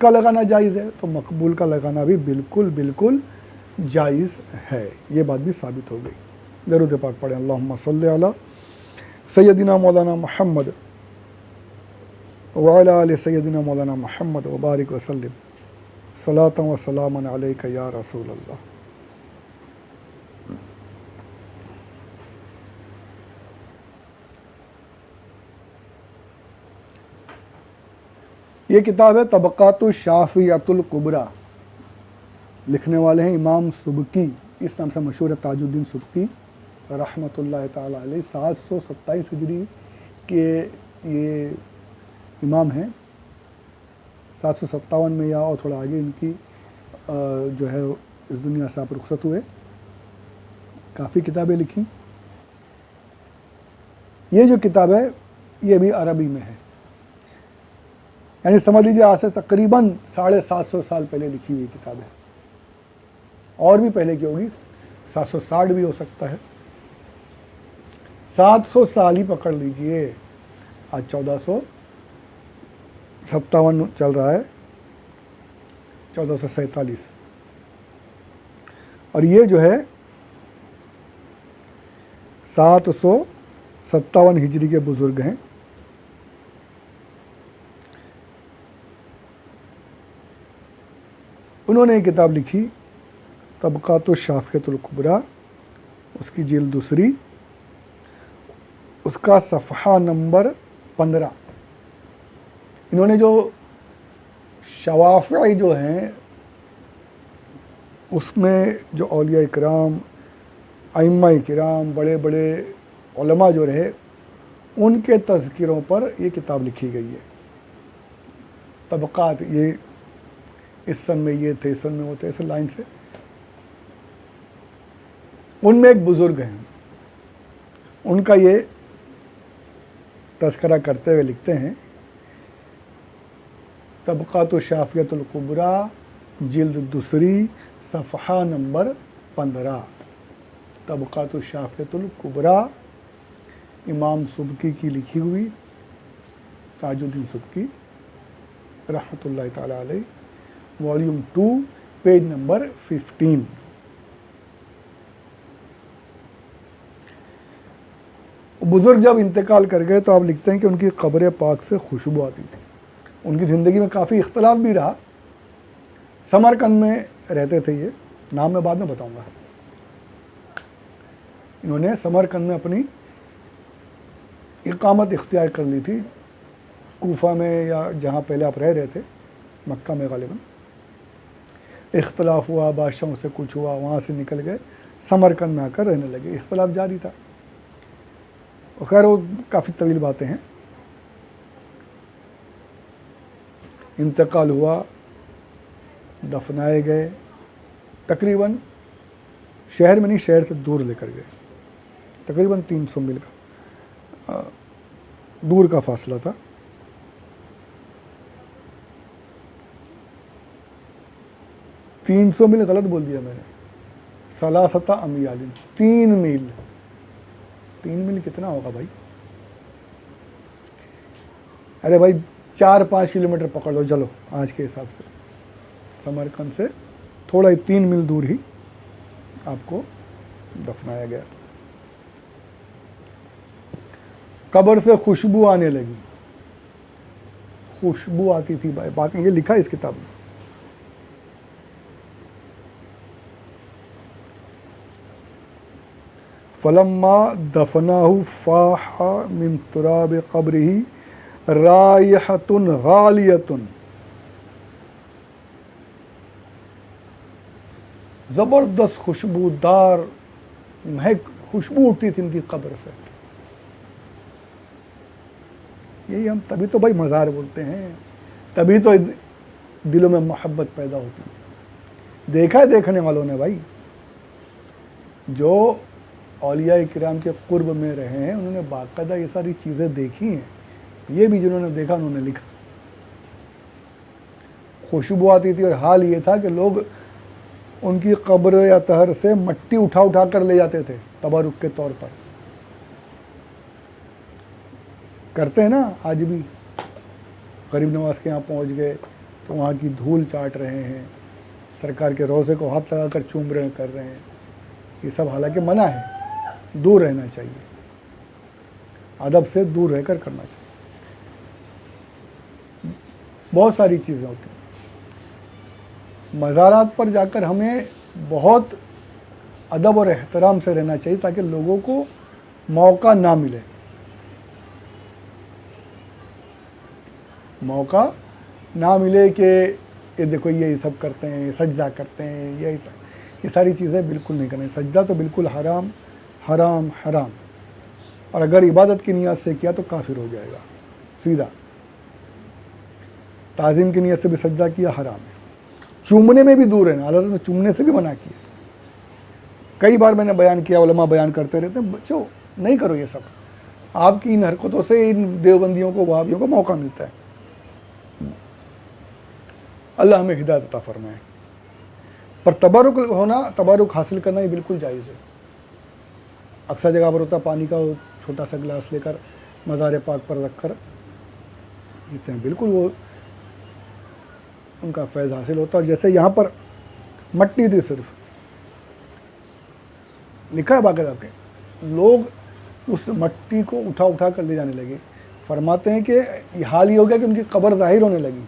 का लगाना जायज़ है तो मकबूल का लगाना भी बिल्कुल बिल्कुल जायज़ है। ये बात भी साबित हो गई। दरूद पाक पढ़ें, अल्लाहुम्मा सल्ली अला सय्यदिना मौलाना मुहम्मद व अला आलि सय्यदिना मौलाना मुहम्मद व बारिक व सल्लिम सलातन व सलामन अलैका या रसूल अल्लाह। ये किताब है तबक़ातु शाफ़िय्यतुल कुबरा, लिखने वाले हैं इमाम सुबकी, इस नाम से मशहूर है ताजुद्दीन सुबकी रहमतुल्लाह ताला अलैह। 727 हिजरी के ये इमाम हैं। 757 में या और थोड़ा आगे इनकी जो है इस दुनिया से आप रुखसत हुए। काफ़ी किताबें लिखी। ये जो किताब है ये भी अरबी में है, यानी समझ लीजिए आज से तकरीबन 750 साल पहले लिखी हुई किताब है। और भी पहले की होगी, 760 भी हो सकता है। 700 साल ही पकड़ लीजिए। आज 1457 चल रहा है, 1447। और ये जो है 757 हिजरी के बुज़ुर्ग हैं। उन्होंने एक किताब लिखी तबक़ातु शाफ़िय्यतुल कुबरा, उसकी जिल्द दूसरी, उसका सफ़हा नंबर 15। इन्होंने जो शवाफ़ी जो हैं उसमें जो औलिया इकराम, अइम्मा इकराम, बड़े बड़े उलमा जो रहे उनके तज़किरों पर ये किताब लिखी गई है। तबक़ात, ये इस सन में ये थे, इस सन में वो थे, ऐसे लाइन से। उनमें एक बुज़ुर्ग हैं, उनका ये तज़किरा करते हुए लिखते हैं तबक़ातु शाफ़िय्यतुल कुबरा जिल्द दूसरी सफ़हा नंबर 15। तबक़ातु शाफ़िय्यतुल कुबरा इमाम सुबकी की लिखी हुई, ताजुद्दीन सुबकी रहमतुल्लाह ताला अलैह, वॉल्यूम 2 पेज नंबर 15। बुज़ुर्ग जब इंतकाल कर गए तो आप लिखते हैं कि उनकी कब्र पाक से खुशबू आती थी। उनकी ज़िंदगी में काफ़ी इख्तलाफ भी रहा। समरकंद में रहते थे, ये नाम मैं बाद में बताऊंगा। इन्होंने समरकंद में अपनी इकामत इख्तियार कर ली थी, कूफा में या जहाँ पहले आप रह रहे थे, मक्का में गालिबन। इख्तलाफ हुआ, बादशाहों से कुछ हुआ, वहाँ से निकल गए, समरकंद में आकर रहने लगे। इख्तलाफ जारी था। खैर वो काफ़ी तवील बातें हैं। इंतकाल हुआ, दफनाए गए, तकरीबन शहर में नहीं, शहर से दूर लेकर गए। तकरीबन 300 मील का दूर का फासला था। तीन 300 मील गलत बोल दिया मैंने, सलासता अमियालिन, 3 मील। 3 मील कितना होगा भाई? अरे भाई 4-5 किलोमीटर पकड़ लो, चलो आज के हिसाब से। समरकंद से थोड़ा ही 3 मील दूर ही आपको दफनाया गया। कब्र से खुशबू आने लगी, खुशबू आती थी भाई। बाकी ये लिखा है इस किताब में। फलम्मा दफनाहु फाहा मिन तुराब कब्रिही रायहतुन गालियतुन, ज़बरदस्त खुशबूदार महक, खुशबू उठती थी इनकी कब्र से। यही हम तभी तो भाई मज़ार बोलते हैं, तभी तो दिलों में मोहब्बत पैदा होती है। देखा है देखने वालों ने भाई, जो औलिया किराम के कुर्ब में रहे हैं उन्होंने बाकायदा ये सारी चीज़ें देखी हैं। ये भी जिन्होंने देखा उन्होंने लिखा। खुशबू आती थी और हाल ये था कि लोग उनकी कब्र या तहर से मट्टी उठा उठा कर ले जाते थे तबरुक के तौर पर। करते हैं ना आज भी। गरीब नवाज के यहाँ पहुँच गए, तो वहाँ की धूल चाट रहे हैं, सरकार के रोज़े को हाथ लगाकर चूम रहे हैं, कर रहे हैं। ये सब हालांकि मना है, दूर रहना चाहिए, अदब से दूर रहकर करना चाहिए। बहुत सारी चीज़ें होती हैं। मज़ारात पर जाकर हमें बहुत अदब और एहतराम से रहना चाहिए ताकि लोगों को मौका ना मिले, मौका ना मिले कि ये देखो ये सब करते हैं, सजदा करते हैं, ये सारी चीज़ें बिल्कुल नहीं करनी। सजदा तो बिल्कुल हराम हराम हराम, और अगर इबादत की नीयत से किया तो काफिर हो जाएगा सीधा। ताज़ीम की नीयत से भी सजदा किया हराम है। चूमने में भी दूर है ना, अल्लाह ने चूमने से भी मना किया। कई बार मैंने बयान किया, उलमा बयान करते रहते हैं, बच्चों नहीं करो ये सब। आपकी इन हरकतों से इन देवबंदियों को, वहाबियों को मौका मिलता है। अल्लाह हमें हिदायत अता फरमाए। पर तबरुक होना, तबरुक हासिल करना ये बिल्कुल जायज़ है। अक्सर जगह पर होता पानी का छोटा सा गिलास लेकर मज़ार पाक पर रख कर पीते हैं, बिल्कुल वो उनका फैज़ हासिल होता है। जैसे यहाँ पर मट्टी थी, सिर्फ लिखा है बाकायदा आपके, लोग उस मट्टी को उठा उठा कर ले जाने लगे। फरमाते हैं कि हाल ये हो गया कि उनकी कब्र ज़ाहिर होने लगी।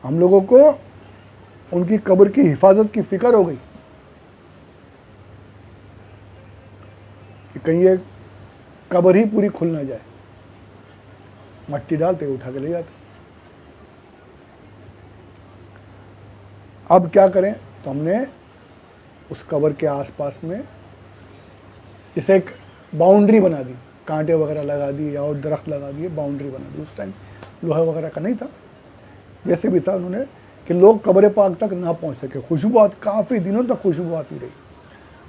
हम लोगों को उनकी कब्र की हिफाजत की फिक्र हो गई कि कहीं ये कब्र ही पूरी खुल ना जाए। मट्टी डालते उठा के ले जाते। अब क्या करें, तो हमने उस कब्र के आसपास में जैसे एक बाउंड्री बना दी, कांटे वगैरह लगा दिए और दरख्त लगा दिए, बाउंड्री बना दी। उस टाइम लोहा वगैरह का नहीं था, जैसे भी था उन्होंने कि लोग कब्र पाक तक ना पहुंच सके। खुशबू काफ़ी दिनों तक खुशबू आती रही।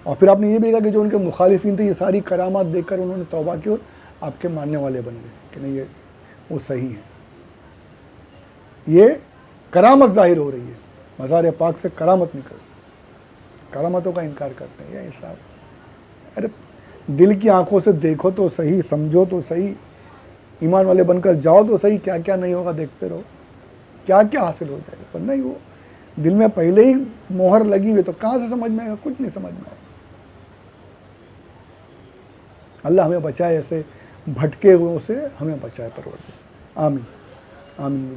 और फिर आपने ये भी देखा कि जो उनके मुखालिफिन थे, ये सारी करामात देखकर उन्होंने तौबा की और आपके मानने वाले बन गए कि नहीं ये वो सही है। ये करामत जाहिर हो रही है, मज़ार पाक से करामत निकल, करामतों का इनकार करते हैं। ये साहब, अरे दिल की आंखों से देखो तो सही, समझो तो सही, ईमान वाले बनकर जाओ तो सही। क्या क्या नहीं होगा देखते रहो, क्या क्या हासिल हो जाएगा। पर नहीं, वो दिल में पहले ही मोहर लगी हुई, तो कहाँ से समझ में आएगा, कुछ नहीं समझ में आएगा। अल्लाह हमें बचाए, ऐसे भटके हुए से हमें बचाए परवरदिगार। आमीन आमीन।